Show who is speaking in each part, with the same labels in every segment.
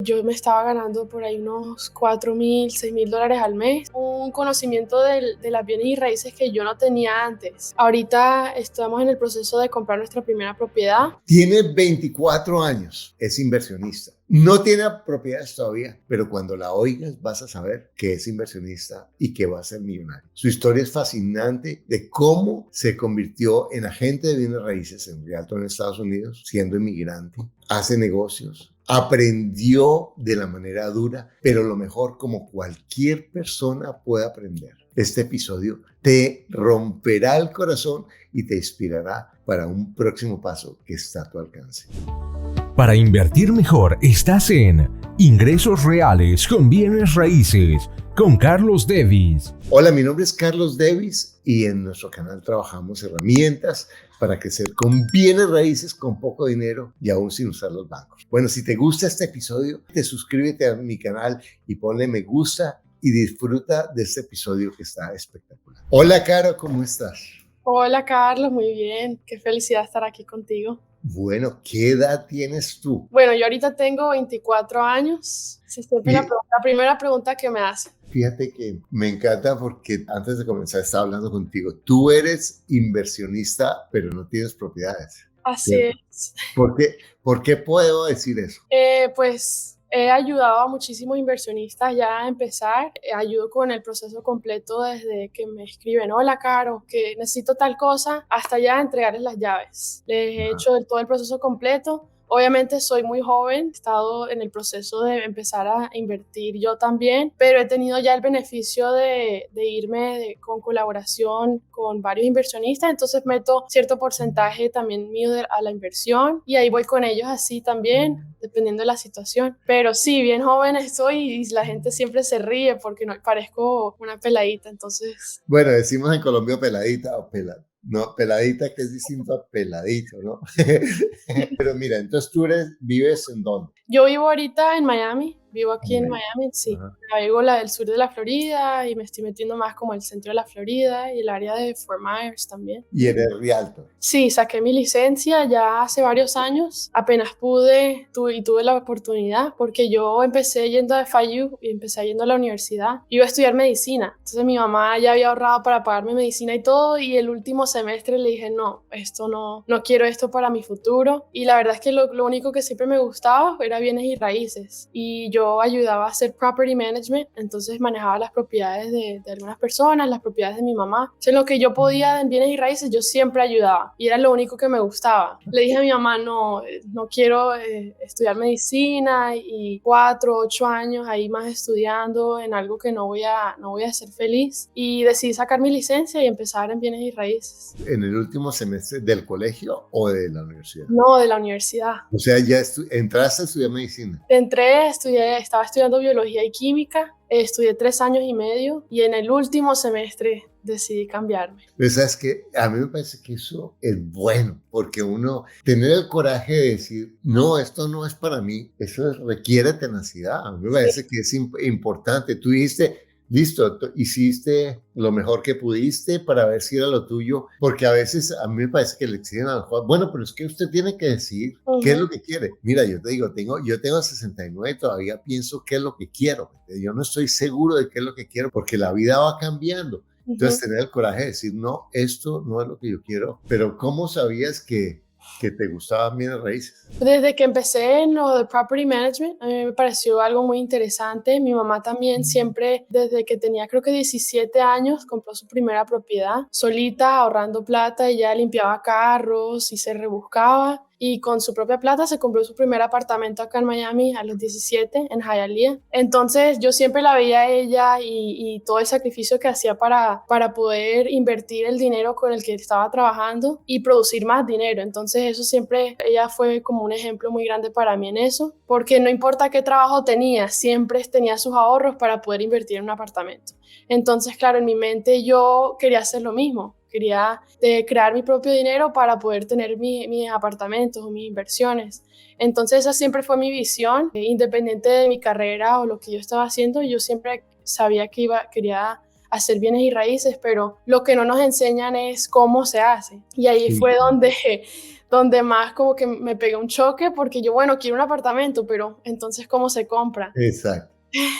Speaker 1: Yo me estaba ganando por ahí unos $4,000, $6,000 al mes. Un conocimiento de las bienes y raíces que yo no tenía antes. Ahorita estamos en el proceso de comprar nuestra primera propiedad.
Speaker 2: Tiene 24 años, es inversionista. No tiene propiedades todavía, pero cuando la oigas vas a saber que es inversionista y que va a ser millonario. Su historia es fascinante de cómo se convirtió en agente de bienes raíces en Realtor en Estados Unidos, siendo inmigrante, hace negocios, aprendió de la manera dura, pero lo mejor, como cualquier persona puede aprender. Este episodio te romperá el corazón y te inspirará para un próximo paso que está a tu alcance.
Speaker 3: Para invertir mejor, estás en Ingresos Reales con Bienes Raíces con Carlos Davis.
Speaker 2: Hola, mi nombre es Carlos Davis y en nuestro canal trabajamos herramientas para crecer con bienes raíces con poco dinero y aún sin usar los bancos. Bueno, si te gusta este episodio, suscríbete a mi canal y ponle me gusta y disfruta de este episodio que está espectacular. Hola, Caro, ¿cómo estás?
Speaker 1: Hola, Carlos, muy bien. Qué felicidad estar aquí contigo.
Speaker 2: Bueno, ¿qué edad tienes tú?
Speaker 1: Bueno, yo ahorita tengo 24 años. Si siempre la primera pregunta que me hacen.
Speaker 2: Fíjate que me encanta porque antes de comenzar estaba hablando contigo. Tú eres inversionista, pero no tienes propiedades.
Speaker 1: Así
Speaker 2: ¿Cierto?
Speaker 1: es.
Speaker 2: ¿Por qué puedo decir eso?
Speaker 1: Pues he ayudado a muchísimos inversionistas ya a empezar. Ayudo con el proceso completo desde que me escriben, hola, Caro, que necesito tal cosa, hasta ya entregarles las llaves. Les he hecho todo el proceso completo. Obviamente soy muy joven, he estado en el proceso de empezar a invertir yo también, pero he tenido ya el beneficio de irme con colaboración con varios inversionistas, entonces meto cierto porcentaje también mío a la inversión y ahí voy con ellos así también, dependiendo de la situación. Pero sí, bien joven estoy y la gente siempre se ríe porque no parezco una peladita, entonces...
Speaker 2: Bueno, decimos en Colombia peladita o pelada. No, peladita, que es distinto a peladito, ¿no? Pero mira, entonces ¿vives en dónde?
Speaker 1: Yo vivo ahorita en Miami, vivo aquí en Miami, sí.
Speaker 2: Ajá.
Speaker 1: Vivo del sur de la Florida y me estoy metiendo más como el centro de la Florida y el área de Fort Myers también.
Speaker 2: ¿Y eres realtor?
Speaker 1: Sí, saqué mi licencia ya hace varios años, apenas pude y tuve la oportunidad porque yo empecé yendo a FIU y empecé yendo a la universidad. Iba a estudiar medicina, entonces mi mamá ya había ahorrado para pagarme medicina y todo y el último semestre le dije no quiero esto para mi futuro y la verdad es que lo único que siempre me gustaba era bienes y raíces y yo ayudaba a hacer property management, entonces manejaba las propiedades de algunas personas, las propiedades de mi mamá. Entonces lo que yo podía en bienes y raíces yo siempre ayudaba y era lo único que me gustaba. Le dije a mi mamá no quiero estudiar medicina y 4, 8 años ahí más estudiando en algo que no voy a ser feliz y decidí sacar mi licencia y empezar en bienes y raíces.
Speaker 2: ¿En el último semestre del colegio o de la universidad?
Speaker 1: No, de la universidad.
Speaker 2: O sea, ya entraste a estudiar medicina.
Speaker 1: Estaba estudiando biología y química, estudié 3 años y medio y en el último semestre decidí cambiarme.
Speaker 2: Pero sabes que a mí me parece que eso es bueno, porque uno tener el coraje de decir, no, esto no es para mí, eso requiere tenacidad. A mí me parece que es importante. Tú dijiste, listo, hiciste lo mejor que pudiste para ver si era lo tuyo, porque a veces a mí me parece que le exigen a los jóvenes, bueno, pero es que usted tiene que decir qué es lo que quiere. Mira, yo te digo, yo tengo 69 y todavía pienso qué es lo que quiero. Yo no estoy seguro de qué es lo que quiero, porque la vida va cambiando. Entonces, tener el coraje de decir, no, esto no es lo que yo quiero. Pero ¿cómo sabías que te gustaban bienes raíces?
Speaker 1: Desde que empecé en lo de property management, a mí me pareció algo muy interesante. Mi mamá también siempre, desde que tenía creo que 17 años, compró su primera propiedad, solita, ahorrando plata. Ella limpiaba carros y se rebuscaba. Y con su propia plata se compró su primer apartamento acá en Miami a los 17, en Hialeah. Entonces yo siempre la veía a ella y todo el sacrificio que hacía para poder invertir el dinero con el que estaba trabajando y producir más dinero. Entonces eso siempre, ella fue como un ejemplo muy grande para mí en eso, porque no importa qué trabajo tenía, siempre tenía sus ahorros para poder invertir en un apartamento. Entonces, claro, en mi mente yo quería hacer lo mismo. Quería crear mi propio dinero para poder tener mis apartamentos o mis inversiones. Entonces esa siempre fue mi visión, independiente de mi carrera o lo que yo estaba haciendo. Yo siempre sabía que quería hacer bienes y raíces, pero lo que no nos enseñan es cómo se hace. Y ahí fue donde más como que me pegué un choque porque yo, bueno, quiero un apartamento, pero entonces, ¿cómo se compra?
Speaker 2: Exacto.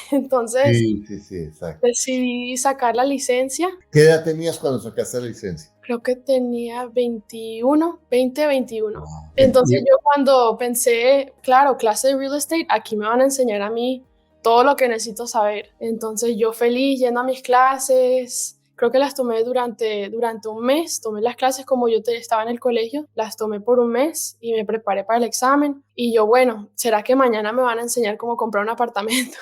Speaker 1: Entonces
Speaker 2: Sí, sí, sí, exacto.
Speaker 1: decidí sacar la licencia.
Speaker 2: ¿Qué edad tenías cuando sacaste la licencia?
Speaker 1: Creo que tenía 21, 20, 21.
Speaker 2: Wow.
Speaker 1: Entonces yo cuando pensé, claro, clase de real estate, aquí me van a enseñar a mí todo lo que necesito saber. Entonces yo feliz yendo a mis clases, creo que las tomé durante un mes, tomé las clases como estaba en el colegio, las tomé por un mes y me preparé para el examen. Y yo, bueno, ¿será que mañana me van a enseñar cómo comprar un apartamento?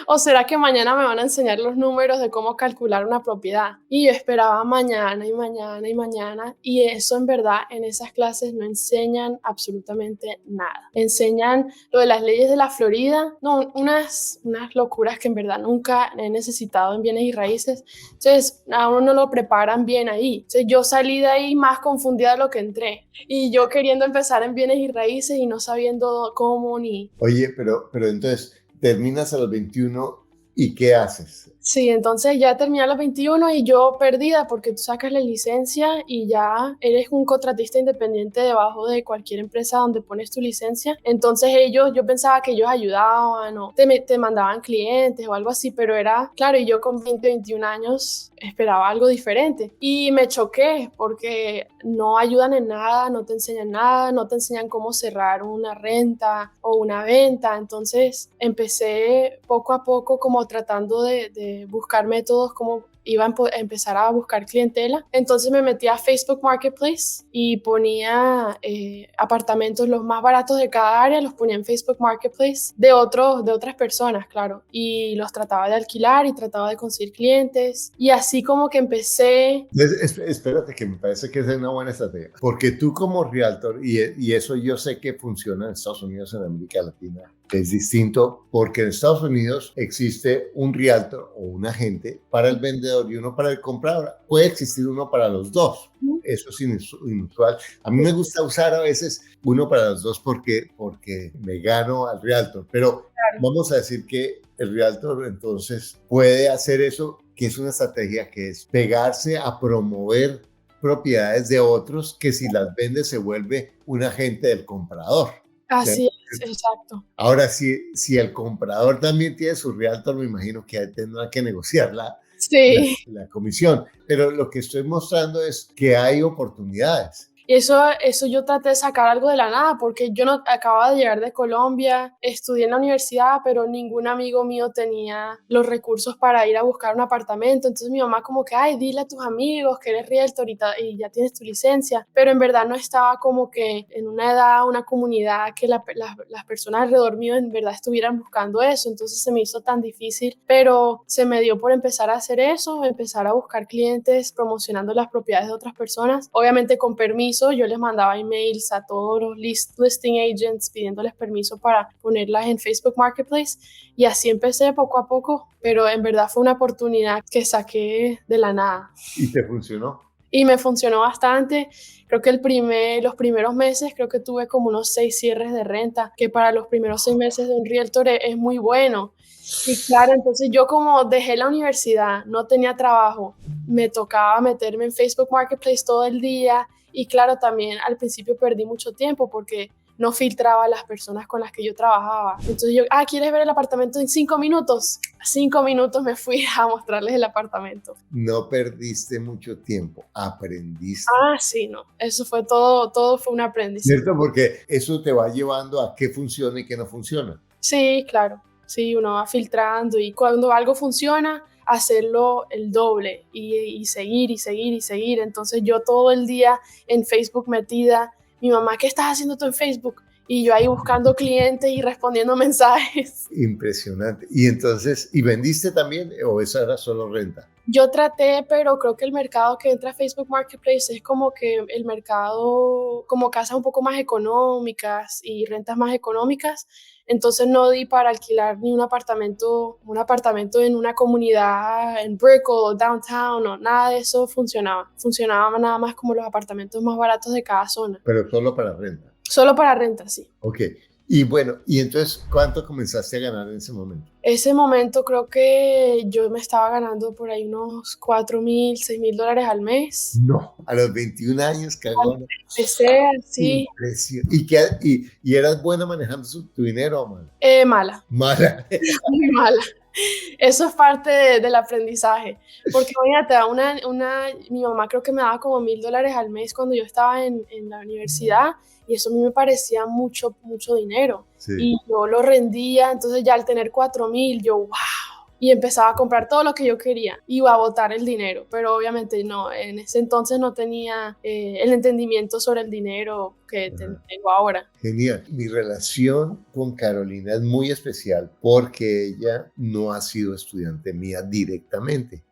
Speaker 1: ¿O será que mañana me van a enseñar los números de cómo calcular una propiedad? Y yo esperaba mañana y mañana y mañana, y eso en verdad en esas clases no enseñan absolutamente nada. Enseñan lo de las leyes de la Florida, no, unas locuras que en verdad nunca he necesitado en bienes y raíces. Entonces a uno no lo preparan bien ahí. Entonces yo salí de ahí más confundida de lo que entré, y yo queriendo empezar en bienes y raíces y no sabiendo cómo ni...
Speaker 2: Oye, pero entonces terminas a los 21 y ¿qué haces?
Speaker 1: Sí, entonces ya terminé a los 21 y yo perdida porque tú sacas la licencia y ya eres un contratista independiente debajo de cualquier empresa donde pones tu licencia. Entonces yo pensaba que ellos ayudaban o te mandaban clientes o algo así, pero era, claro, y yo con 20, 21 años esperaba algo diferente. Y me choqué porque no ayudan en nada, no te enseñan nada, no te enseñan cómo cerrar una renta o una venta. Entonces empecé poco a poco como tratando de buscar métodos como iba a empezar a buscar clientela. Entonces me metí a Facebook Marketplace y ponía apartamentos los más baratos de cada área, los ponía en Facebook Marketplace de otras personas, claro, y los trataba de alquilar y trataba de conseguir clientes y así como que empecé.
Speaker 2: Espérate, que me parece que es una buena estrategia, porque tú como realtor, y eso yo sé que funciona en Estados Unidos, en América Latina, es distinto, porque en Estados Unidos existe un realtor o un agente para el vendedor y uno para el comprador. Puede existir uno para los dos. Eso es inusual. A mí me gusta usar a veces uno para los dos porque me gano al realtor, pero vamos a decir que el realtor entonces puede hacer eso, que es una estrategia que es pegarse a promover propiedades de otros que si las vende se vuelve un agente del comprador.
Speaker 1: Así es, exacto.
Speaker 2: Ahora, si el comprador también tiene su realtor, me imagino que tendrá que negociar
Speaker 1: Sí.
Speaker 2: la comisión. Pero lo que estoy mostrando es que hay oportunidades.
Speaker 1: Y eso yo traté de sacar algo de la nada, porque yo no acababa de llegar de Colombia, estudié en la universidad, pero ningún amigo mío tenía los recursos para ir a buscar un apartamento. Entonces mi mamá como que, ay, dile a tus amigos que eres realtor y ya tienes tu licencia. Pero en verdad no estaba como que en una edad, una comunidad que las personas alrededor mío en verdad estuvieran buscando eso. Entonces se me hizo tan difícil, pero se me dio por empezar a hacer eso, empezar a buscar clientes promocionando las propiedades de otras personas, obviamente con permiso. Yo les mandaba emails a todos los listing agents pidiéndoles permiso para ponerlas en Facebook Marketplace y así empecé poco a poco, pero en verdad fue una oportunidad que saqué de la nada.
Speaker 2: ¿Y te funcionó?
Speaker 1: Y me funcionó bastante. Creo que los primeros meses creo que tuve como unos 6 cierres de renta, que para los primeros 6 meses de un realtor es muy bueno. Y claro, entonces yo como dejé la universidad, no tenía trabajo, me tocaba meterme en Facebook Marketplace todo el día y claro, también al principio perdí mucho tiempo porque no filtraba a las personas con las que yo trabajaba. Entonces yo, ¿quieres ver el apartamento en 5 minutos? 5 minutos me fui a mostrarles el apartamento.
Speaker 2: No perdiste mucho tiempo, aprendiste.
Speaker 1: Sí, no, eso fue todo fue un aprendizaje.
Speaker 2: ¿Cierto? Porque eso te va llevando a qué funciona y qué no funciona.
Speaker 1: Sí, claro. Sí, uno va filtrando y cuando algo funciona, hacerlo el doble y seguir y seguir y seguir. Entonces yo todo el día en Facebook metida, mi mamá, ¿qué estás haciendo tú en Facebook? Y yo ahí buscando clientes y respondiendo mensajes.
Speaker 2: Impresionante. Y entonces, ¿y vendiste también o eso era solo renta?
Speaker 1: Yo traté, pero creo que el mercado que entra a Facebook Marketplace es como que el mercado, como casas un poco más económicas y rentas más económicas. Entonces no di para alquilar ni un apartamento en una comunidad en Brickell o Downtown, o nada de eso funcionaba. Funcionaba nada más como los apartamentos más baratos de cada zona.
Speaker 2: Pero solo para renta.
Speaker 1: Solo para renta, sí.
Speaker 2: Ok. Y bueno, y entonces, ¿cuánto comenzaste a ganar en ese momento?
Speaker 1: Ese momento creo que yo me estaba ganando por ahí unos 4.000, $6.000 al mes.
Speaker 2: No, a los 21 años, cagón.
Speaker 1: Empecé así,
Speaker 2: Impresionante. ¿Y eras buena manejando tu dinero, man?
Speaker 1: mala,
Speaker 2: Mala.
Speaker 1: muy mala. Eso es parte del aprendizaje, porque imagínate, mi mamá creo que me daba como $1.000 al mes cuando yo estaba en la universidad y eso a mí me parecía mucho, mucho dinero
Speaker 2: Sí.
Speaker 1: y yo lo rendía, entonces ya al tener 4.000, yo, wow, y empezaba a comprar todo lo que yo quería, iba a botar el dinero, pero obviamente no, en ese entonces no tenía el entendimiento sobre el dinero que tengo ahora.
Speaker 2: Genial. Mi relación con Carolina es muy especial porque ella no ha sido estudiante mía directamente.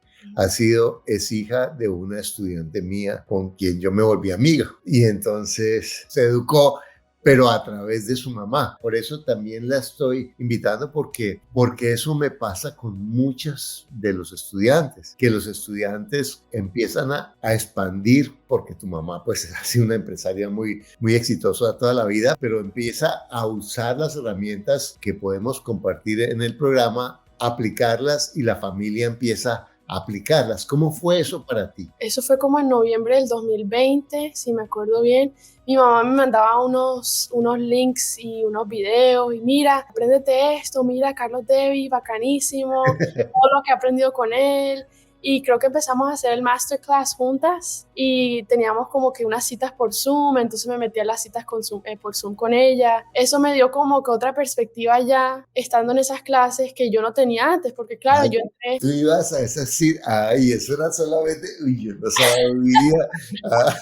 Speaker 2: Es hija de una estudiante mía con quien yo me volví amiga. Y entonces se educó, pero a través de su mamá. Por eso también la estoy invitando porque eso me pasa con muchos de los estudiantes, que los estudiantes empiezan a expandir, porque tu mamá pues ha sido una empresaria muy, muy exitosa toda la vida, pero empieza a usar las herramientas que podemos compartir en el programa, aplicarlas y la familia empieza a aplicarlas. ¿Cómo fue eso para ti?
Speaker 1: Eso fue como en noviembre del 2020, si me acuerdo bien. Mi mamá me mandaba unos links y unos videos y mira, apréndete esto, mira, Carlos Devi, bacanísimo, todo lo que he aprendido con él. Y creo que empezamos a hacer el masterclass juntas y teníamos como que unas citas por Zoom, entonces me metí a las citas por Zoom con ella. Eso me dio como que otra perspectiva ya estando en esas clases que yo no tenía antes, porque claro,
Speaker 2: Ay,
Speaker 1: yo entré.
Speaker 2: tú ibas a esa cita, ay, eso era solamente, uy, yo no sabía. Ah,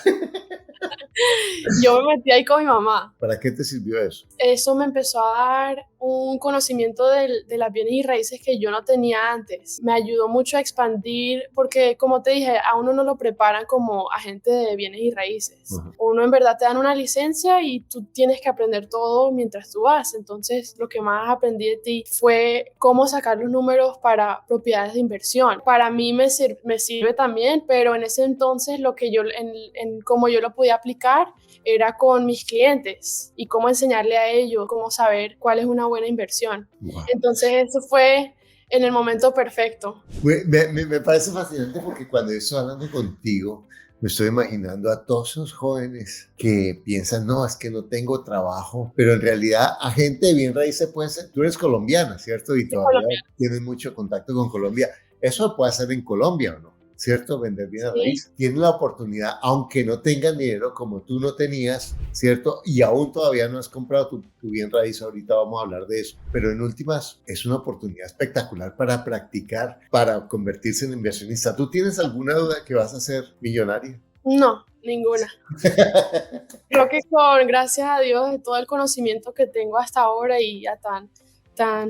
Speaker 1: Yo me metí ahí con mi mamá.
Speaker 2: ¿para qué te sirvió eso?
Speaker 1: Eso me empezó a dar un conocimiento de las bienes y raíces que yo no tenía antes. Me ayudó mucho a expandir porque, como te dije, a uno no lo preparan como agente de bienes y raíces.
Speaker 2: Ajá.
Speaker 1: Uno en verdad te dan una licencia y tú tienes que aprender todo mientras tú vas. Entonces, lo que más aprendí de ti fue cómo sacar los números para propiedades de inversión. Para mí me sirve también, pero en ese entonces lo que como yo lo podía aplicar era con mis clientes y cómo enseñarle a ellos, cómo saber cuál es una buena inversión.
Speaker 2: Wow.
Speaker 1: Entonces eso fue en el momento perfecto.
Speaker 2: Me parece fascinante porque cuando yo estoy hablando contigo, me estoy imaginando a todos esos jóvenes que piensan, no, es que no tengo trabajo, pero en realidad agente de bien raíces puede ser, tú eres colombiana, ¿cierto? Y todavía tienes mucho contacto con Colombia. Eso lo puede hacer en Colombia, ¿o no? ¿Cierto? Vender bien a raíz. Tienen la oportunidad, aunque no tengan dinero como tú no tenías, ¿cierto? Y aún todavía no has comprado tu bien raíz, ahorita vamos a hablar de eso. Pero en últimas, es una oportunidad espectacular para practicar, para convertirse en inversionista. ¿Tú tienes alguna duda que vas a ser millonaria?
Speaker 1: No, ninguna. Creo que gracias a Dios, de todo el conocimiento que tengo hasta ahora y a tan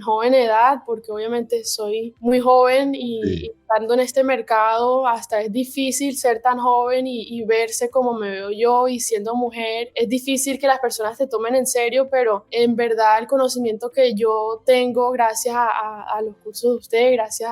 Speaker 1: joven edad, porque obviamente soy muy joven y estando en este mercado hasta es difícil ser tan joven y verse como me veo yo y siendo mujer. Es difícil que las personas te tomen en serio, pero en verdad el conocimiento que yo tengo gracias a los cursos de usted, gracias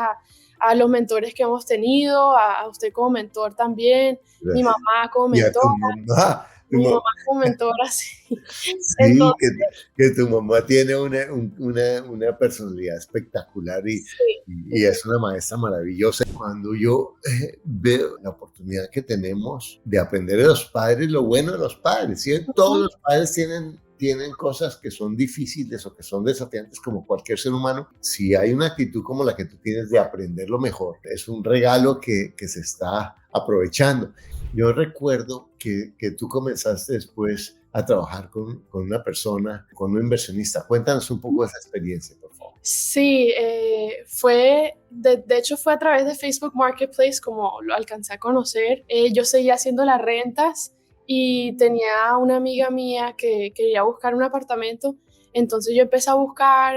Speaker 1: a los mentores que hemos tenido, a usted como mentor también,
Speaker 2: Gracias.
Speaker 1: Mi mamá como mentora. Mi mamá como mentora, sí.
Speaker 2: Sí,
Speaker 1: Entonces,
Speaker 2: que tu mamá tiene una personalidad espectacular y es una maestra maravillosa. Cuando yo veo la oportunidad que tenemos de aprender de los padres, lo bueno de los padres, ¿sí? Todos los padres tienen cosas que son difíciles o que son desafiantes como cualquier ser humano. Si hay una actitud como la que tú tienes de aprender lo mejor, es un regalo que se está aprovechando. Yo recuerdo que tú comenzaste después a trabajar con una persona, con un inversionista. Cuéntanos un poco de esa experiencia, por favor.
Speaker 1: Sí, de hecho fue a través de Facebook Marketplace como lo alcancé a conocer. Yo seguía haciendo las rentas y tenía una amiga mía que quería buscar un apartamento. Entonces yo empecé a buscar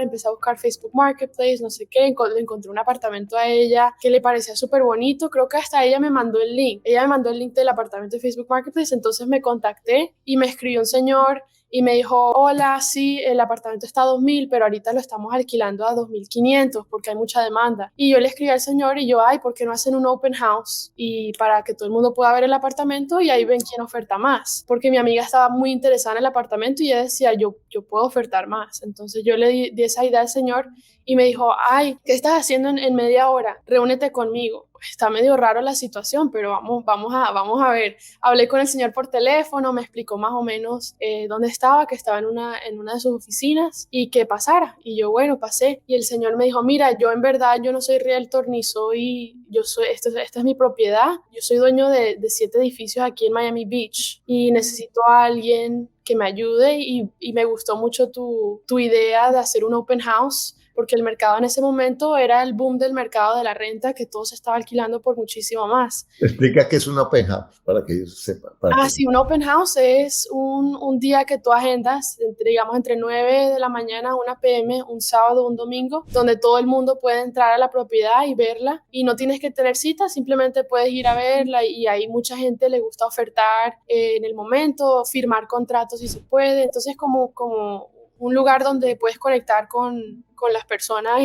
Speaker 1: Facebook Marketplace, no sé qué, le encontré un apartamento a ella que le parecía súper bonito, creo que hasta ella me mandó el link del apartamento de Facebook Marketplace, entonces me contacté y me escribió un señor y me dijo, hola, sí, el apartamento está a 2.000, pero ahorita lo estamos alquilando a 2.500 porque hay mucha demanda. Y yo le escribí al señor y yo, ay, ¿por qué no hacen un open house? Y para que todo el mundo pueda ver el apartamento y ahí ven quién oferta más. Porque mi amiga estaba muy interesada en el apartamento y ella decía, yo puedo ofertar más. Entonces yo le di esa idea al señor y me dijo, ay, ¿qué estás haciendo en media hora? Reúnete conmigo. Está medio raro la situación, pero vamos a ver. Hablé con el señor por teléfono, me explicó más o menos dónde estaba, que estaba en una de sus oficinas y que pasara. Y yo, bueno, pasé. Y el señor me dijo, mira, yo en verdad, yo no soy realtor ni esta es mi propiedad. Yo soy dueño de 7 edificios aquí en Miami Beach y necesito a alguien que me ayude y me gustó mucho tu idea de hacer un open house porque el mercado en ese momento era el boom del mercado de la renta, que todo se estaba alquilando por muchísimo más.
Speaker 2: Explica qué es un open house, para que ellos sepan.
Speaker 1: Sí, un open house es un día que tú agendas, digamos, entre 9 de la mañana a 1 p.m., un sábado o un domingo, donde todo el mundo puede entrar a la propiedad y verla, y no tienes que tener cita, simplemente puedes ir a verla, y ahí mucha gente le gusta ofertar en el momento, firmar contratos si se puede, entonces como un lugar donde puedes conectar con las personas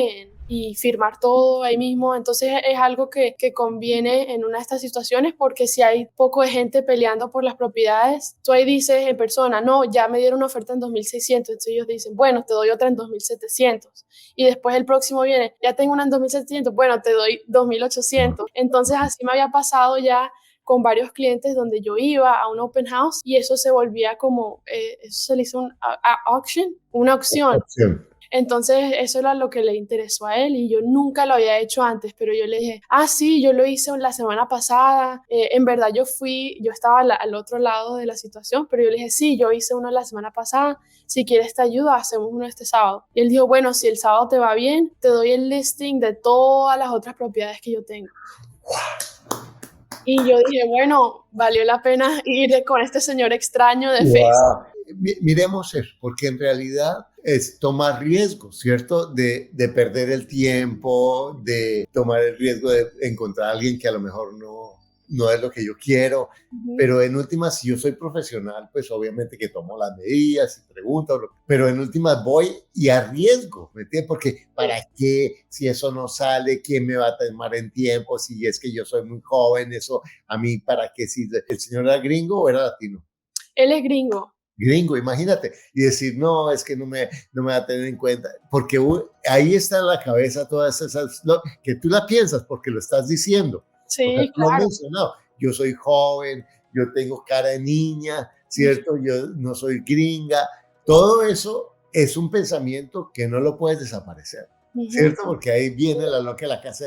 Speaker 1: y firmar todo ahí mismo. Entonces es algo que conviene en una de estas situaciones porque si hay poco de gente peleando por las propiedades, tú ahí dices en persona, no, ya me dieron una oferta en 2.600, entonces ellos dicen, bueno, te doy otra en 2.700 y después el próximo viene, ya tengo una en 2.700, bueno, te doy 2.800. Entonces así me había pasado ya con varios clientes donde yo iba a un open house y eso se volvía como, eso se le hizo una opción. Entonces eso era lo que le interesó a él y yo nunca lo había hecho antes, pero yo le dije, sí, yo lo hice la semana pasada, en verdad yo estaba al otro lado de la situación, pero yo le dije, sí, yo hice uno la semana pasada, si quieres te ayudo, hacemos uno este sábado. Y él dijo, bueno, si el sábado te va bien, te doy el listing de todas las otras propiedades que yo tengo. Y yo dije, bueno, valió la pena ir con este señor extraño de Facebook.
Speaker 2: Miremos eso, porque en realidad es tomar riesgos, ¿cierto? De perder el tiempo, de tomar el riesgo de encontrar a alguien que a lo mejor no es lo que yo quiero, pero en últimas, si yo soy profesional, pues obviamente que tomo las medidas y pregunto, pero en últimas voy y arriesgo, ¿me entiendes? Porque ¿para qué? Si eso no sale, ¿quién me va a tomar en tiempo? Si es que yo soy muy joven, eso a mí, ¿para qué? Si el señor era gringo o era latino.
Speaker 1: Él es gringo.
Speaker 2: Gringo, imagínate, y decir, no, es que no me va a tener en cuenta, porque ahí está en la cabeza todas esas, que tú la piensas porque lo estás diciendo.
Speaker 1: Sí,
Speaker 2: o sea,
Speaker 1: claro.
Speaker 2: Lo has mencionado. Yo soy joven, yo tengo cara de niña, ¿cierto? Yo no soy gringa. Todo eso es un pensamiento que no lo puedes desaparecer, ¿cierto? Porque ahí viene la loca de la casa,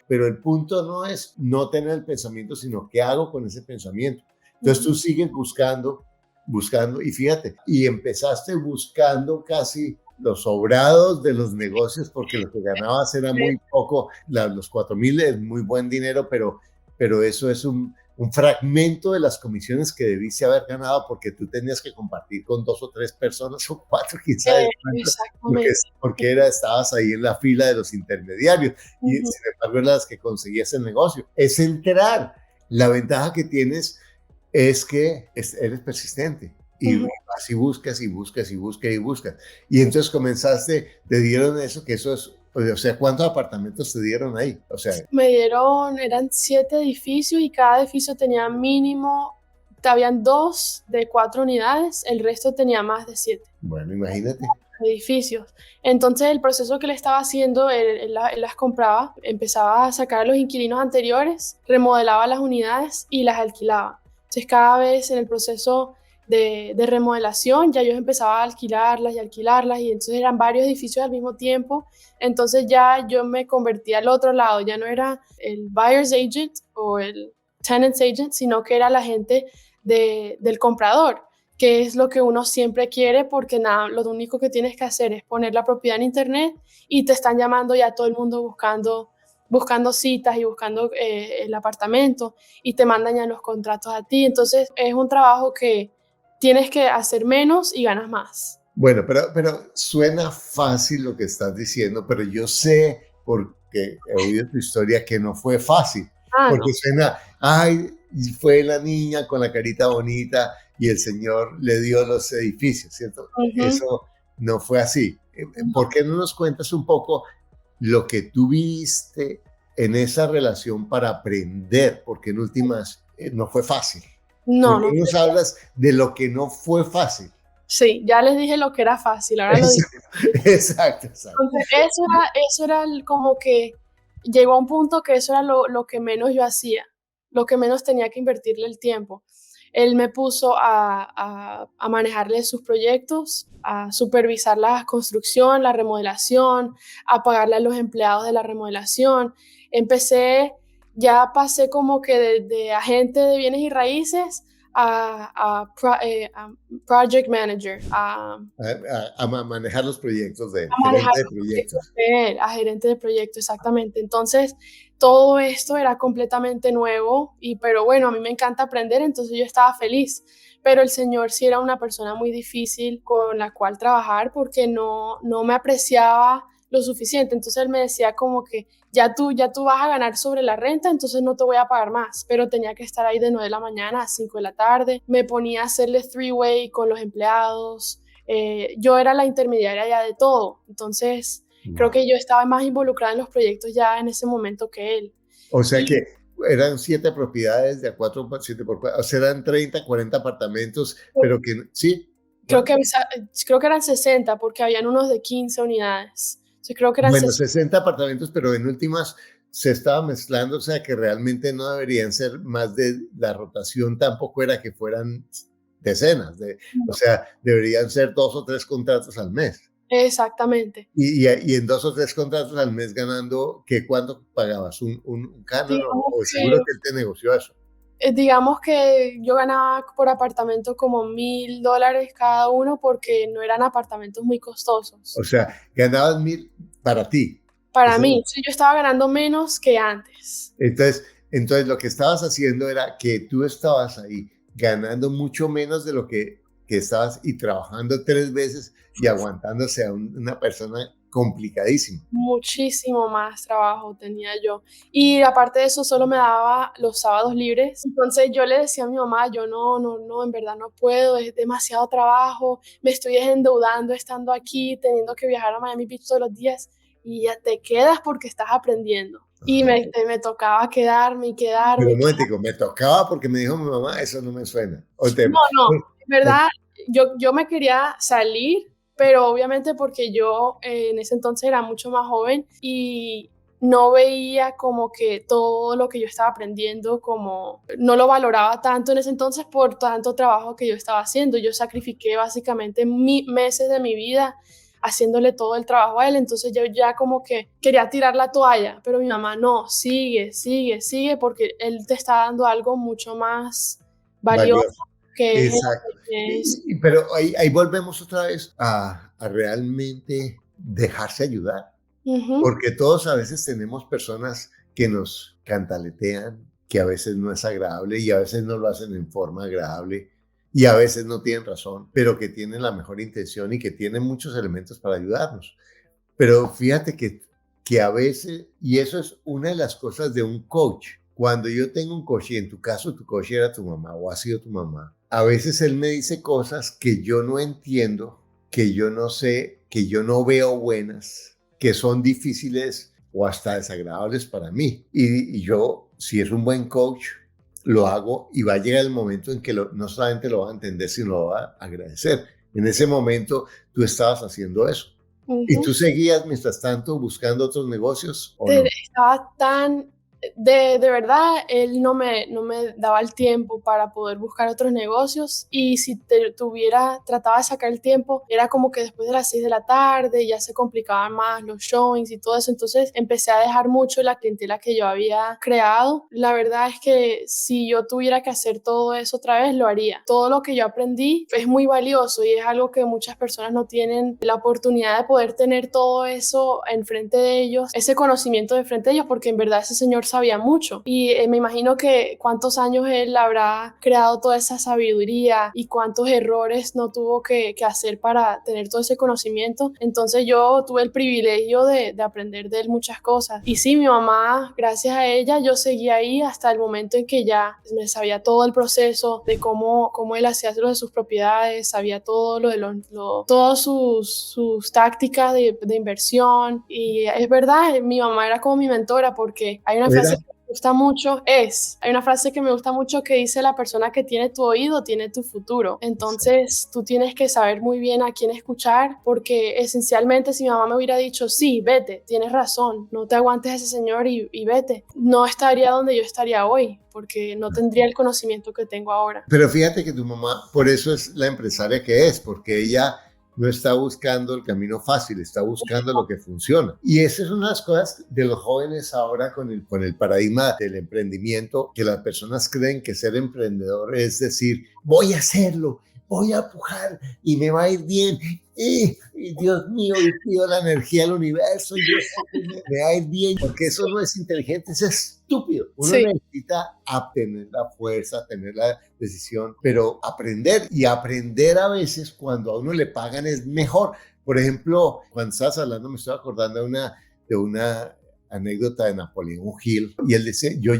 Speaker 2: pero el punto no es no tener el pensamiento, sino qué hago con ese pensamiento. Entonces tú sigues buscando, y fíjate, y empezaste buscando casi los sobrados de los negocios porque lo que ganabas era muy poco, los 4,000 es muy buen dinero, pero eso es un fragmento de las comisiones que debiste haber ganado porque tú tenías que compartir con 2 o 3 personas o 4 quizás, porque estabas ahí en la fila de los intermediarios y sin embargo eran las que conseguías el negocio. Es entrar. La ventaja que tienes es que eres persistente y así buscas y buscas y buscas y buscas. Y entonces te dieron eso, que eso es, o sea, ¿cuántos apartamentos te dieron ahí? O sea,
Speaker 1: eran 7 edificios y cada edificio tenía mínimo, habían 2 de 4 unidades, el resto tenía más de 7.
Speaker 2: Bueno, imagínate.
Speaker 1: Edificios. Entonces el proceso que le estaba haciendo, él las compraba, empezaba a sacar a los inquilinos anteriores, remodelaba las unidades y las alquilaba. Entonces cada vez en el proceso de remodelación ya yo empezaba a alquilarlas y entonces eran varios edificios al mismo tiempo. Entonces ya yo me convertí al otro lado, ya no era el buyer's agent o el tenant's agent, sino que era la gente del comprador, que es lo que uno siempre quiere porque nada, lo único que tienes que hacer es poner la propiedad en internet y te están llamando ya todo el mundo buscando citas y buscando el apartamento y te mandan ya los contratos a ti. Entonces es un trabajo que tienes que hacer menos y ganas más.
Speaker 2: Bueno, pero suena fácil lo que estás diciendo, pero yo sé, porque he oído tu historia, que no fue fácil. Porque suena, fue la niña con la carita bonita y el Señor le dio los edificios, ¿cierto?
Speaker 1: Ujú.
Speaker 2: Eso no fue así. ¿Por qué no nos cuentas un poco lo que tú viste en esa relación para aprender? Porque en últimas no fue fácil. ¿Por
Speaker 1: No,
Speaker 2: qué
Speaker 1: no.
Speaker 2: nos hablas de lo que no fue fácil?
Speaker 1: Sí, ya les dije lo que era fácil, ahora lo
Speaker 2: Eso,
Speaker 1: digo.
Speaker 2: exacto, exacto.
Speaker 1: Entonces, eso era como que llegó a un punto que eso era lo que menos yo hacía, lo que menos tenía que invertirle el tiempo. Él me puso a manejarle sus proyectos, a supervisar la construcción, la remodelación, a pagarle a los empleados de la remodelación. Empecé, ya pasé como que de agente de bienes y raíces a project manager,
Speaker 2: A manejar los proyectos de él,
Speaker 1: a manejar
Speaker 2: gerente de
Speaker 1: los proyectos
Speaker 2: proyectos.
Speaker 1: de él, a gerente de proyecto, exactamente. Entonces, todo esto era completamente nuevo, pero bueno, a mí me encanta aprender, entonces yo estaba feliz. Pero el señor sí era una persona muy difícil con la cual trabajar porque no me apreciaba lo suficiente. Entonces él me decía como que ya tú vas a ganar sobre la renta, entonces no te voy a pagar más. Pero tenía que estar ahí de 9 de la mañana a 5 de la tarde. Me ponía a hacerle three-way con los empleados. Yo era la intermediaria ya de todo, entonces creo
Speaker 2: Wow.
Speaker 1: que yo estaba más involucrada en los proyectos ya en ese momento que él.
Speaker 2: O sea
Speaker 1: Y
Speaker 2: que eran 7 propiedades de a 4 por 7 o sea, eran 30, 40 apartamentos, pero que sí.
Speaker 1: creo que, creo que eran 60 porque habían unos de 15 unidades. Entonces creo que eran
Speaker 2: Bueno,
Speaker 1: 60.
Speaker 2: 60 apartamentos, pero en últimas se estaba mezclando, o sea que realmente no deberían ser más de la rotación, tampoco era que fueran decenas, o sea, deberían ser 2 o 3 contratos al mes.
Speaker 1: Exactamente.
Speaker 2: Y en 2 o 3 contratos al mes ganando, ¿qué cuánto pagabas? ¿Un canon
Speaker 1: Digamos
Speaker 2: o seguro
Speaker 1: que,
Speaker 2: que él te negoció eso?
Speaker 1: digamos que yo ganaba por apartamento como $1,000 cada uno porque no eran apartamentos muy costosos.
Speaker 2: O sea, ganabas 1000 para ti.
Speaker 1: Para
Speaker 2: Eso,
Speaker 1: mí, sí, yo estaba ganando menos que antes.
Speaker 2: entonces, lo que estabas haciendo era que tú estabas ahí ganando mucho menos de lo que estabas y trabajando 3 veces y aguantándose a una persona complicadísima.
Speaker 1: Muchísimo más trabajo tenía yo. Y aparte de eso, solo me daba los sábados libres. Entonces yo le decía a mi mamá, yo no, en verdad no puedo, es demasiado trabajo, me estoy endeudando estando aquí, teniendo que viajar a Miami Beach todos los días y ya te quedas porque estás aprendiendo. Y
Speaker 2: Ajá.
Speaker 1: me tocaba quedarme y quedarme
Speaker 2: Pero
Speaker 1: y
Speaker 2: un momentico, me tocaba porque me dijo mi mamá, eso no me suena.
Speaker 1: no, en verdad, yo me quería salir, pero obviamente porque yo en ese entonces era mucho más joven y no veía como que todo lo que yo estaba aprendiendo, como no lo valoraba tanto en ese entonces por tanto trabajo que yo estaba haciendo. Yo sacrifiqué básicamente meses de mi vida haciéndole todo el trabajo a él, entonces yo ya como que quería tirar la toalla, pero mi mamá no, sigue, sigue, sigue, porque él te está dando algo mucho más valioso
Speaker 2: valioso.
Speaker 1: que
Speaker 2: Exacto.
Speaker 1: es.
Speaker 2: Pero ahí volvemos otra vez a realmente dejarse ayudar.
Speaker 1: Ujú.
Speaker 2: Porque todos a veces tenemos personas que nos cantaletean, que a veces no es agradable y a veces no lo hacen en forma agradable y a veces no tienen razón, pero que tienen la mejor intención y que tienen muchos elementos para ayudarnos. Pero fíjate que a veces, y eso es una de las cosas de un coach, cuando yo tengo un coach, y en tu caso tu coach era tu mamá o ha sido tu mamá, a veces él me dice cosas que yo no entiendo, que yo no sé, que yo no veo buenas, que son difíciles o hasta desagradables para mí. Y yo, si es un buen coach, lo hago y va a llegar el momento en que no solamente lo va a entender, sino lo va a agradecer. En ese momento tú estabas haciendo eso. ¿Y
Speaker 1: Ujú.
Speaker 2: tú seguías mientras tanto buscando otros negocios o no?
Speaker 1: Estaba tan, de verdad, él no me daba el tiempo para poder buscar otros negocios y si trataba de sacar el tiempo, era como que después de las 6 de la tarde ya se complicaban más los showings y todo eso, entonces empecé a dejar mucho la clientela que yo había creado. La verdad es que si yo tuviera que hacer todo eso otra vez, lo haría. Todo lo que yo aprendí es muy valioso y es algo que muchas personas no tienen la oportunidad de poder tener todo eso enfrente de ellos, ese conocimiento de frente de ellos, porque en verdad ese señor sabía mucho. Y me imagino que cuántos años él habrá creado toda esa sabiduría y cuántos errores no tuvo que hacer para tener todo ese conocimiento. Entonces yo tuve el privilegio de aprender de él muchas cosas. Y sí, mi mamá, gracias a ella, yo seguí ahí hasta el momento en que ya me sabía todo el proceso de cómo él hacía lo de sus propiedades, sabía todo lo de todas sus tácticas de inversión. Y es verdad, mi mamá era como mi mentora, porque hay una frase que me gusta mucho, hay una frase que me gusta mucho que dice: la persona que tiene tu oído tiene tu futuro. Entonces tú tienes que saber muy bien a quién escuchar, porque esencialmente si mi mamá me hubiera dicho: sí, vete, tienes razón, no te aguantes a ese señor y vete, no estaría donde yo estaría hoy, porque no tendría el conocimiento que tengo ahora.
Speaker 2: Pero fíjate que tu mamá, por eso es la empresaria que es, porque ella no está buscando el camino fácil, está buscando lo que funciona. Y esa es una de las cosas de los jóvenes ahora con el paradigma del emprendimiento, que las personas creen que ser emprendedor es decir, voy a hacerlo, voy a pujar y me va a ir bien. Y Dios mío, y pido la energía al universo y yo sé que me va a ir bien, porque eso no es inteligente, es estúpido. Uno necesita tener la fuerza, tener la decisión, pero aprender a veces cuando a uno le pagan es mejor. Por ejemplo, cuando estabas hablando me estoy acordando de una anécdota de Napoleón Hill, y él dice: yo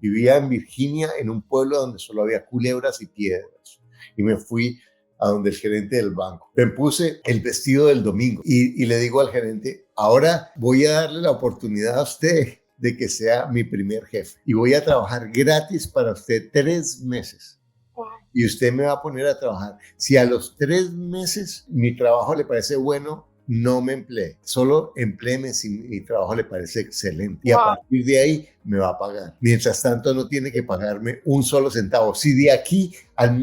Speaker 2: vivía en Virginia en un pueblo donde solo había culebras y piedras, y me fui a donde el gerente del banco. Me puse el vestido del domingo y le digo al gerente: ahora voy a darle la oportunidad a usted de que sea mi primer jefe y voy a trabajar gratis para usted 3 meses. Y usted me va a poner a trabajar. Si a los 3 meses mi trabajo le parece bueno, no me emplee. Solo empléeme si mi trabajo le parece excelente. Y a partir de ahí me va a pagar. Mientras tanto, no tiene que pagarme un solo centavo. Si de aquí al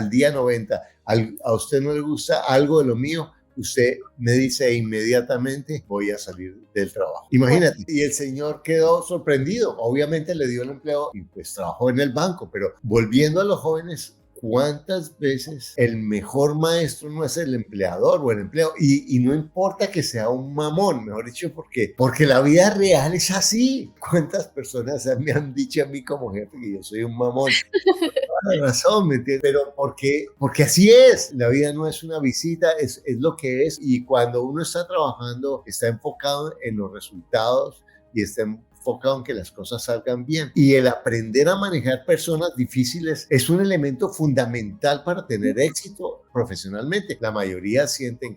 Speaker 2: día 90, a usted no le gusta algo de lo mío, usted me dice inmediatamente: voy a salir del trabajo. Imagínate. Y el señor quedó sorprendido. Obviamente le dio el empleo y pues trabajó en el banco. Pero volviendo a los jóvenes, ¿cuántas veces el mejor maestro no es el empleador o el empleo? Y no importa que sea un mamón, mejor dicho, porque la vida real es así. ¿Cuántas personas me han dicho a mí como jefe que yo soy un mamón? La razón, ¿me entiendes? Pero porque así es. La vida no es una visita, es lo que es. Y cuando uno está trabajando, está enfocado en los resultados y está enfocado en que las cosas salgan bien. Y el aprender a manejar personas difíciles es un elemento fundamental para tener éxito profesionalmente. La mayoría sienten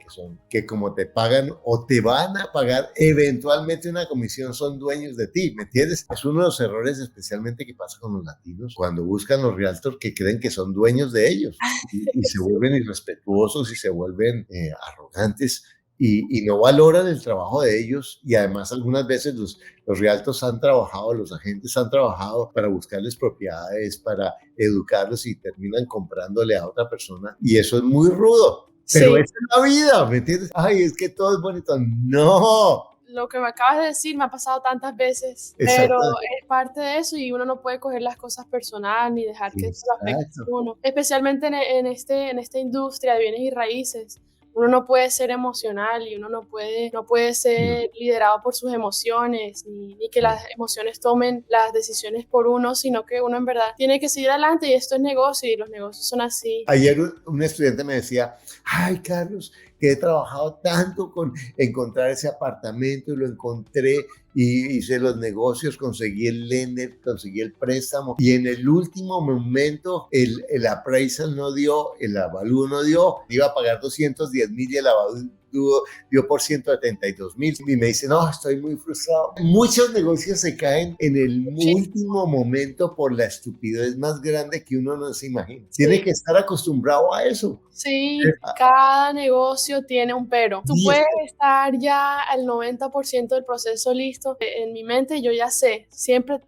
Speaker 2: que como te pagan o te van a pagar eventualmente una comisión, son dueños de ti, ¿me entiendes? Es uno de los errores especialmente que pasa con los latinos cuando buscan los realtors, que creen que son dueños de ellos y se vuelven irrespetuosos y se vuelven arrogantes. Y no valoran el trabajo de ellos, y además algunas veces los realtors los agentes han trabajado para buscarles propiedades, para educarlos, y terminan comprándole a otra persona, y eso es muy rudo, pero esa es la vida, ¿me entiendes? Ay, es que todo es bonito. No.
Speaker 1: Lo que me acabas de decir me ha pasado tantas veces, pero es parte de eso, y uno no puede coger las cosas personal ni dejar que eso lo afecte a uno, especialmente en esta industria de bienes y raíces. Uno no puede ser emocional y uno no puede ser liderado por sus emociones, ni que las emociones tomen las decisiones por uno, sino que uno en verdad tiene que seguir adelante, y esto es negocio y los negocios son así.
Speaker 2: Ayer un estudiante me decía: ay, Carlos, que he trabajado tanto con encontrar ese apartamento y lo encontré y hice los negocios, conseguí el lender, conseguí el préstamo, y en el último momento el appraisal no dio, el avalúo no dio, iba a pagar 210,000 y el avalúo dio por 172,000, y me dice: no, estoy muy frustrado. Muchos negocios se caen en el último momento por la estupidez más grande que uno no se imagina. Tiene que estar acostumbrado a eso.
Speaker 1: Sí, cada negocio tiene un pero. Tú puedes estar ya al 90% del proceso listo. En mi mente yo ya sé, siempre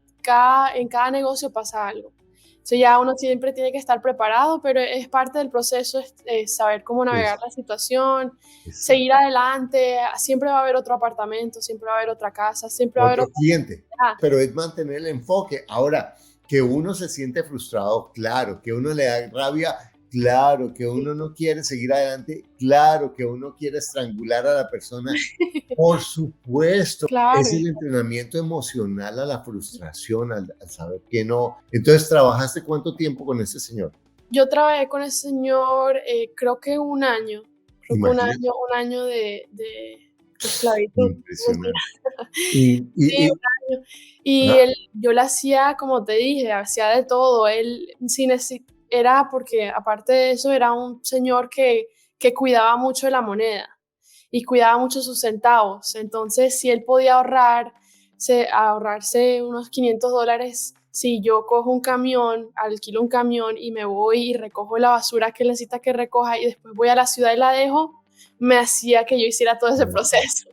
Speaker 1: en cada negocio pasa algo. Entonces ya uno siempre tiene que estar preparado, pero es parte del proceso, es saber cómo navegar la situación, seguir adelante. Siempre va a haber otro apartamento, siempre va a haber otra casa, siempre va a haber
Speaker 2: otro cliente. Pero es mantener el enfoque. Ahora, que uno se siente frustrado, claro, que uno le da rabia, claro que uno no quiere seguir adelante, claro que uno quiere estrangular a la persona, por supuesto.
Speaker 1: Claro.
Speaker 2: Es el entrenamiento emocional a la frustración, al saber que no. Entonces, ¿trabajaste cuánto tiempo con este señor?
Speaker 1: Yo trabajé con ese señor, creo que un año. Creo que
Speaker 2: Imagínate,
Speaker 1: un año de esclavitud.
Speaker 2: impresionante. Y,
Speaker 1: Sí,
Speaker 2: y, y,
Speaker 1: un año. Y
Speaker 2: ah,
Speaker 1: él, yo le hacía, como te dije, hacía de todo. Él era porque, aparte de eso, era un señor que cuidaba mucho de la moneda y cuidaba mucho sus centavos. Entonces, si él podía ahorrarse unos $500, si yo cojo un camión, alquilo un camión y me voy y recojo la basura que él necesita que recoja y después voy a la ciudad y la dejo, me hacía que yo hiciera todo ese proceso.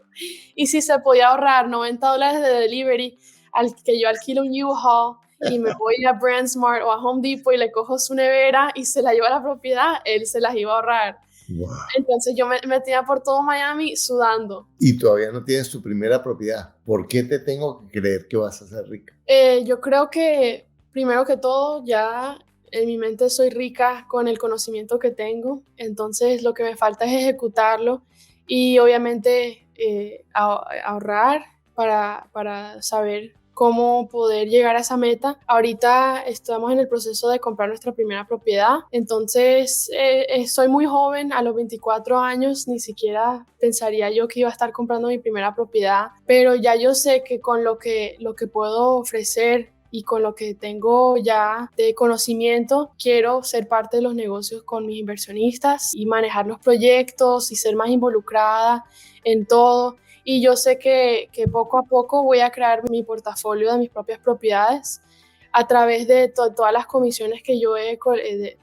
Speaker 1: Y si se podía ahorrar $90 de delivery, al que yo alquilo un U-Haul y me voy a BrandSmart o a Home Depot y le cojo su nevera y se la llevo a la propiedad, él se las iba a ahorrar.
Speaker 2: wow.
Speaker 1: Entonces yo me metía por todo Miami sudando.
Speaker 2: Y todavía no tienes tu primera propiedad. ¿Por qué te tengo que creer que vas a ser rica?
Speaker 1: Yo creo que, primero que todo, ya en mi mente soy rica con el conocimiento que tengo, entonces lo que me falta es ejecutarlo y obviamente ahorrar para saber cómo poder llegar a esa meta. Ahorita estamos en el proceso de comprar nuestra primera propiedad, entonces soy muy joven, a los 24 años ni siquiera pensaría yo que iba a estar comprando mi primera propiedad, pero ya yo sé que con lo que puedo ofrecer y con lo que tengo ya de conocimiento, quiero ser parte de los negocios con mis inversionistas y manejar los proyectos y ser más involucrada en todo. Y yo sé que poco a poco voy a crear mi portafolio de mis propias propiedades a través de todas las comisiones que yo he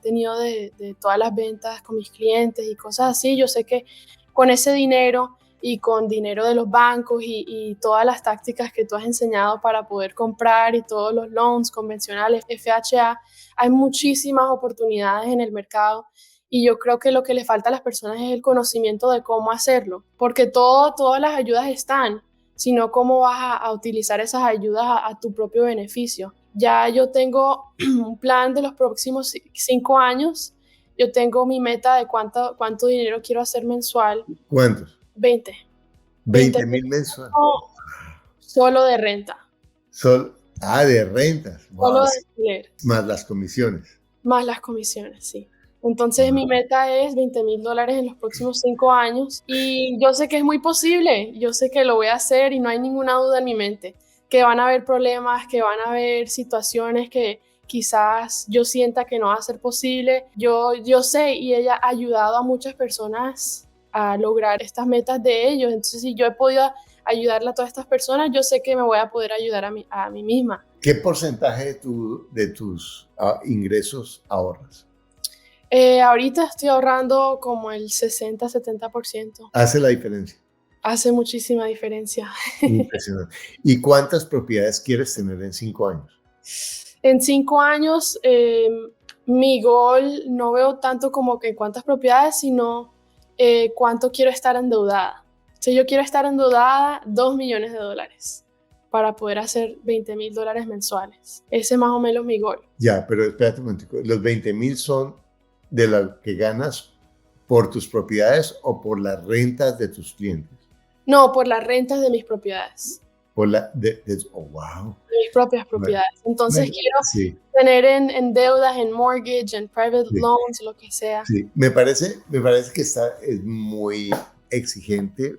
Speaker 1: tenido de todas las ventas con mis clientes y cosas así. Yo sé que con ese dinero y con dinero de los bancos y todas las tácticas que tú has enseñado para poder comprar y todos los loans convencionales, FHA, hay muchísimas oportunidades en el mercado. Y yo creo que lo que le falta a las personas es el conocimiento de cómo hacerlo, porque todas las ayudas están, sino cómo vas a utilizar esas ayudas a tu propio beneficio. Ya yo tengo un plan de los próximos 5 años. Yo tengo mi meta de cuánto dinero quiero hacer mensual.
Speaker 2: ¿Cuántos?
Speaker 1: 20. 20
Speaker 2: 20,000 mensuales.
Speaker 1: solo de renta.
Speaker 2: De rentas.
Speaker 1: Solo
Speaker 2: Wow.
Speaker 1: de alquiler.
Speaker 2: Más las comisiones.
Speaker 1: Más las comisiones, sí. Entonces mi meta es $20,000 en los próximos 5 años y yo sé que es muy posible, yo sé que lo voy a hacer y no hay ninguna duda en mi mente, que van a haber problemas, que van a haber situaciones que quizás yo sienta que no va a ser posible. Yo sé y ella ha ayudado a muchas personas a lograr estas metas de ellos, entonces si yo he podido ayudarle a todas estas personas, yo sé que me voy a poder ayudar a mí misma.
Speaker 2: ¿Qué porcentaje de tus ingresos ahorras?
Speaker 1: Ahorita estoy ahorrando como el 60-70%.
Speaker 2: Hace la diferencia.
Speaker 1: Hace muchísima diferencia.
Speaker 2: Impresionante. ¿Y cuántas propiedades quieres tener en 5 años?
Speaker 1: En 5 años, mi goal no veo tanto como que cuántas propiedades, sino cuánto quiero estar endeudada. Si yo quiero estar endeudada $2 millones para poder hacer $20,000 mensuales. Ese es más o menos mi goal.
Speaker 2: Ya, pero espérate un momentico. ¿Los 20,000 son de lo que ganas por tus propiedades o por las rentas de tus clientes?
Speaker 1: No, por las rentas de mis propiedades.
Speaker 2: Por oh, wow.
Speaker 1: De mis propias propiedades. Entonces quiero
Speaker 2: sí,
Speaker 1: tener en deudas, en mortgage, en private
Speaker 2: sí,
Speaker 1: loans, lo que sea.
Speaker 2: sí. Me parece que es muy exigente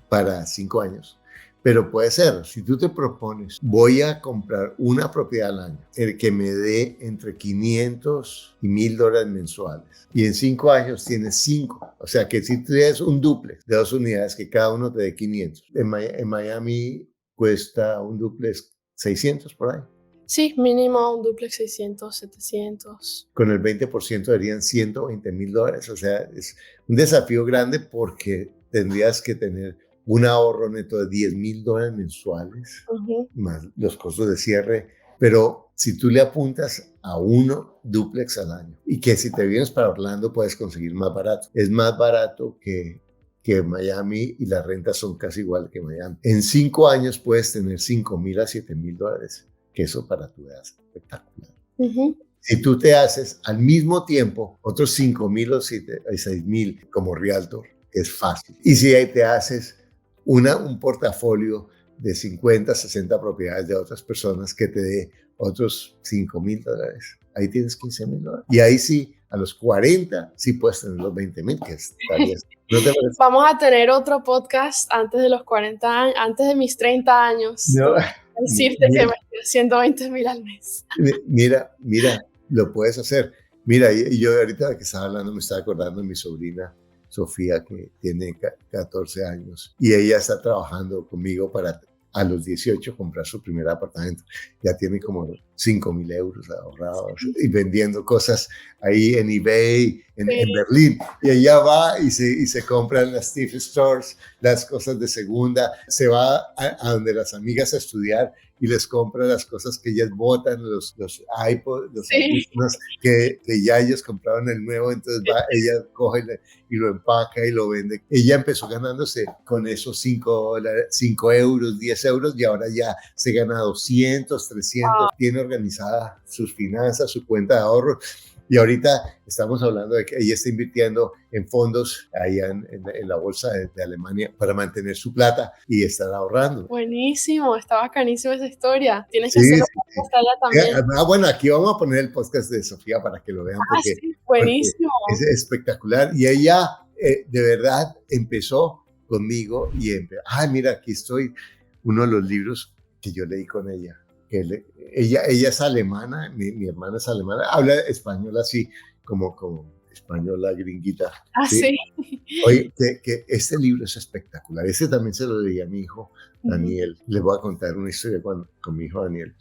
Speaker 2: para 5 años. Pero puede ser, si tú te propones, voy a comprar una propiedad al año, el que me dé entre 500 y $1,000 mensuales. Y en 5 años tienes 5. O sea que si tú tienes un dúplex de 2 unidades, que cada uno te dé 500. En Miami cuesta un dúplex 600 por ahí.
Speaker 1: Sí, mínimo un duplex 600, 700.
Speaker 2: Con el 20% darían $120,000. O sea, es un desafío grande porque tendrías que tener un ahorro neto de $10,000 mensuales, más los costos de cierre. Pero si tú le apuntas a uno dúplex al año y que si te vienes para Orlando puedes conseguir más barato. Es más barato que Miami y las rentas son casi igual que Miami. En 5 años puedes tener $5,000 a $7,000, que eso para tu edad es espectacular. Si tú te haces al mismo tiempo otros 5,000 o 6,000 como realtor, es fácil. Y si ahí te haces un portafolio de 50, 60 propiedades de otras personas que te dé otros $5,000, ahí tienes $15,000. Y ahí sí, a los 40, sí puedes tener los 20,000, que estaría. ¿No te parece?
Speaker 1: Vamos a tener otro podcast antes de los 40 años, antes de mis 30 años.
Speaker 2: No.
Speaker 1: Decirte que me estoy haciendo 20,000 al mes.
Speaker 2: Mira, lo puedes hacer. Mira, y yo ahorita que estaba hablando me estaba acordando de mi sobrina Sofía, que tiene 14 años, y ella está trabajando conmigo para a los 18 comprar su primer apartamento. Ya tiene como 5,000 euros ahorrados y vendiendo cosas ahí en eBay, en Berlín. Y ella va y se compra en las thrift stores las cosas de segunda, se va a donde las amigas a estudiar y les compra las cosas que ellas botan, los iPods, los audífonos que ya ellos compraron el nuevo, entonces va, ella coge y lo empaca y lo vende. Ella empezó ganándose con esos $5, euros, $10, y ahora ya se gana 200, 300, tiene organizada sus finanzas, su cuenta de ahorro. Y ahorita estamos hablando de que ella está invirtiendo en fondos allá en la bolsa de Alemania para mantener su plata y estar ahorrando.
Speaker 1: Buenísimo, está bacanísima esa historia. Tienes que hacer un podcast allá también.
Speaker 2: Bueno, aquí vamos a poner el podcast de Sofía para que lo vean porque,
Speaker 1: sí, buenísimo.
Speaker 2: Porque es espectacular. Y ella de verdad empezó conmigo y mira, aquí estoy, uno de los libros que yo leí con ella. Ella es alemana, mi hermana es alemana, habla español así como española gringuita.
Speaker 1: Sí.
Speaker 2: Oye, que este libro es espectacular. Este también se lo leí a mi hijo Daniel. Les voy a contar una historia con mi hijo Daniel.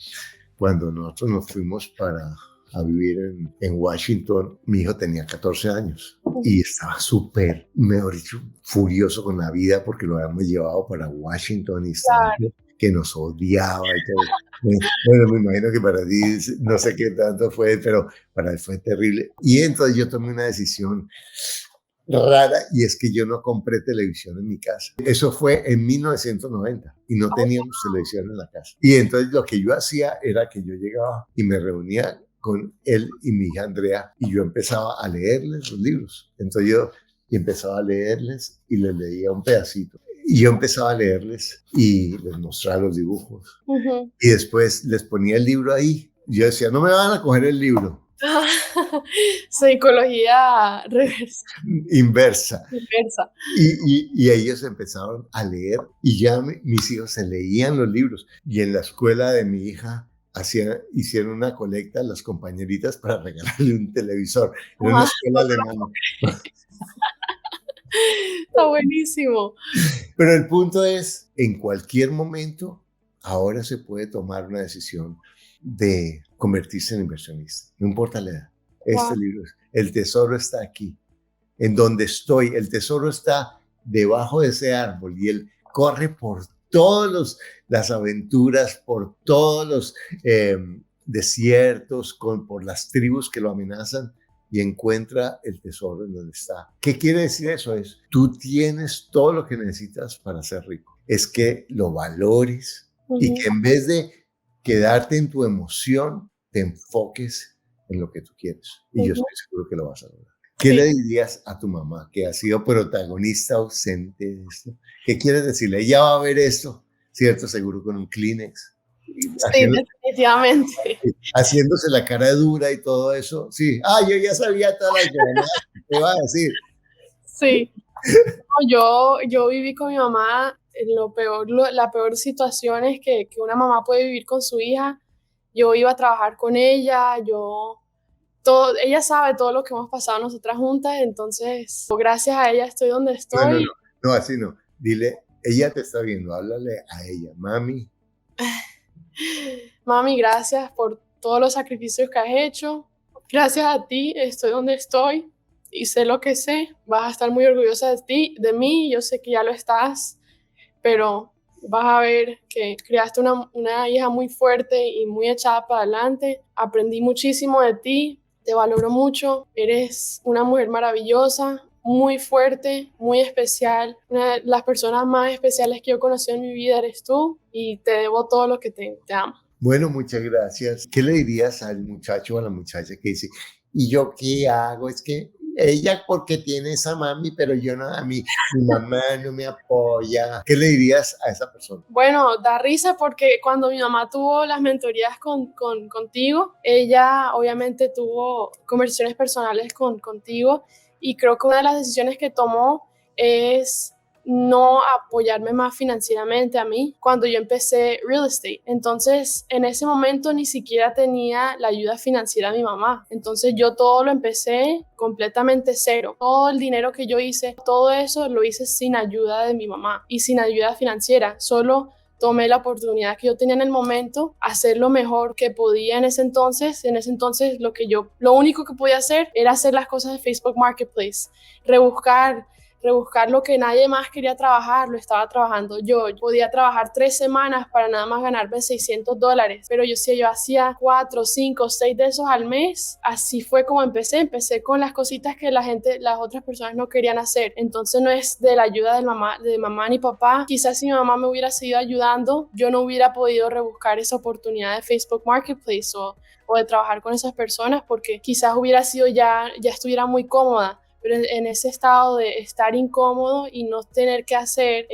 Speaker 2: Cuando nosotros nos fuimos a vivir en Washington, mi hijo tenía 14 años y estaba súper, mejor dicho, furioso con la vida porque lo habíamos llevado para Washington y estaba que nos odiaba y todo. Bueno, me imagino que para ti no sé qué tanto fue, pero para él fue terrible. Y entonces yo tomé una decisión rara, y es que yo no compré televisión en mi casa. Eso fue en 1990 y no teníamos televisión en la casa. Y entonces lo que yo hacía era que yo llegaba y me reunía con él y mi hija Andrea y yo empezaba a leerles los libros. Entonces yo empezaba a leerles y les leía un pedacito. Y yo empezaba a leerles y les mostraba los dibujos. Y después les ponía el libro ahí. Yo decía, no me van a coger el libro.
Speaker 1: Psicología reversa.
Speaker 2: Inversa. Y ellos empezaron a leer y ya mis hijos se leían los libros. Y en la escuela de mi hija hicieron una colecta a las compañeritas para regalarle un televisor. Era una escuela alemana.
Speaker 1: Está buenísimo.
Speaker 2: Pero el punto es, en cualquier momento, ahora se puede tomar una decisión de convertirse en inversionista. No importa la edad. Este libro el tesoro está aquí, en donde estoy. El tesoro está debajo de ese árbol y él corre por todas las aventuras, por todos los desiertos, por las tribus que lo amenazan, y encuentra el tesoro en donde está. ¿Qué quiere decir eso? Es, tú tienes todo lo que necesitas para ser rico. Es que lo valores y que en vez de quedarte en tu emoción, te enfoques en lo que tú quieres. Y yo estoy seguro que lo vas a lograr. ¿Qué le dirías a tu mamá que ha sido protagonista ausente de esto? ¿Qué quieres decirle? Ella va a ver esto, ¿cierto? Seguro con un Kleenex.
Speaker 1: Sí, definitivamente.
Speaker 2: Haciéndose la cara dura y todo eso. Sí. Yo ya sabía todas las llamadas que te iba a decir.
Speaker 1: Sí. Yo viví con mi mamá en la peor situación es que una mamá puede vivir con su hija. Yo iba a trabajar con ella, ella sabe todo lo que hemos pasado nosotras juntas, entonces gracias a ella estoy donde estoy.
Speaker 2: No, así no. Dile, ella te está viendo, háblale a ella, mami.
Speaker 1: Mami, gracias por todos los sacrificios que has hecho. Gracias a ti estoy donde estoy y sé lo que sé. Vas a estar muy orgullosa de mí, yo sé que ya lo estás, pero vas a ver que creaste una hija muy fuerte y muy echada para adelante. Aprendí muchísimo de ti, te valoro mucho. Eres una mujer maravillosa, muy fuerte, muy especial. Una de las personas más especiales que yo he conocido en mi vida eres tú y te debo todo lo que tengo. Te amo.
Speaker 2: Bueno, muchas gracias. ¿Qué le dirías al muchacho o a la muchacha que dice, ¿y yo qué hago? Es que ella porque tiene esa mami, pero yo no, a mí, mi mamá no me apoya. ¿Qué le dirías a esa persona?
Speaker 1: Bueno, da risa porque cuando mi mamá tuvo las mentorías contigo, ella obviamente tuvo conversaciones personales contigo y creo que una de las decisiones que tomó es no apoyarme más financieramente a mí cuando yo empecé real estate. Entonces, en ese momento ni siquiera tenía la ayuda financiera de mi mamá. Entonces, yo todo lo empecé completamente cero. Todo el dinero que yo hice, todo eso lo hice sin ayuda de mi mamá y sin ayuda financiera. Solo tomé la oportunidad que yo tenía en el momento, hacer lo mejor que podía en ese entonces. En ese entonces lo único que podía hacer era hacer las cosas de Facebook Marketplace, rebuscar lo que nadie más quería trabajar, lo estaba trabajando yo. Yo podía trabajar 3 semanas para nada más ganarme $600, pero yo hacía 4, 5, 6 de esos al mes. Así fue como empecé con las cositas que las otras personas no querían hacer. Entonces no es de la ayuda de mamá ni papá. Quizás si mi mamá me hubiera seguido ayudando, yo no hubiera podido rebuscar esa oportunidad de Facebook Marketplace o de trabajar con esas personas porque quizás hubiera sido ya estuviera muy cómoda. Pero en ese estado de estar incómodo y no tener qué hacer,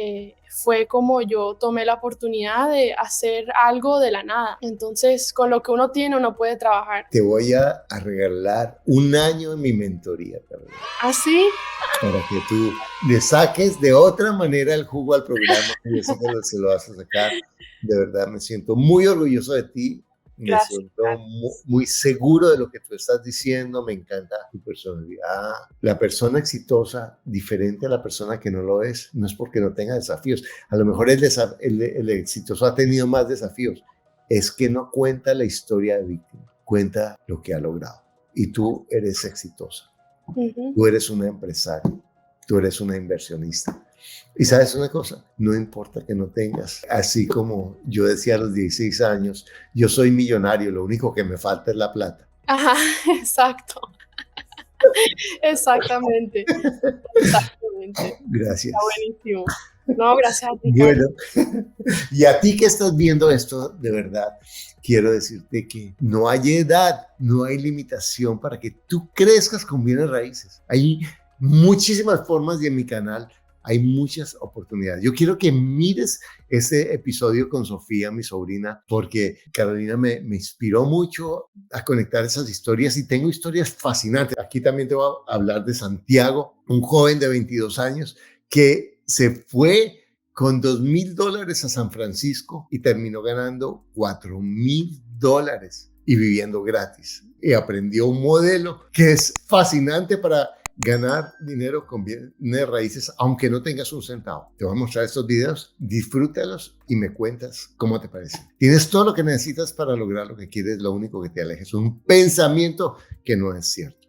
Speaker 1: fue como yo tomé la oportunidad de hacer algo de la nada. Entonces, con lo que uno tiene, uno puede trabajar.
Speaker 2: Te voy a regalar un año en mi mentoría, Carolina.
Speaker 1: ¿Ah, sí?
Speaker 2: Para que tú le saques de otra manera el jugo al programa. Yo sé que se lo vas a sacar. De verdad, me siento muy orgulloso de ti. Me
Speaker 1: Gracias.
Speaker 2: siento muy seguro de lo que tú estás diciendo. Me encanta tu personalidad. La persona exitosa, diferente a la persona que no lo es, no es porque no tenga desafíos. A lo mejor el exitoso ha tenido más desafíos. Es que no cuenta la historia de víctima, cuenta lo que ha logrado. Y tú eres exitosa. Tú eres una empresaria. Tú eres una inversionista. Y sabes una cosa, no importa que no tengas, así como yo decía a los 16 años, yo soy millonario, lo único que me falta es la plata.
Speaker 1: Ajá, exacto. Exactamente.
Speaker 2: Gracias.
Speaker 1: Está buenísimo. No, gracias a ti,
Speaker 2: Bueno, y a ti que estás viendo esto, de verdad, quiero decirte que no hay edad, no hay limitación para que tú crezcas con bienes raíces. Hay muchísimas formas y en mi canal hay muchas oportunidades. Yo quiero que mires ese episodio con Sofía, mi sobrina, porque Carolina me inspiró mucho a conectar esas historias y tengo historias fascinantes. Aquí también te voy a hablar de Santiago, un joven de 22 años que se fue con $2,000 a San Francisco y terminó ganando $4,000 y viviendo gratis. Y aprendió un modelo que es fascinante para ganar dinero con bienes raíces, aunque no tengas un centavo. Te voy a mostrar estos videos, disfrútalos y me cuentas cómo te parece. Tienes todo lo que necesitas para lograr lo que quieres, lo único que te aleja es un pensamiento que no es cierto.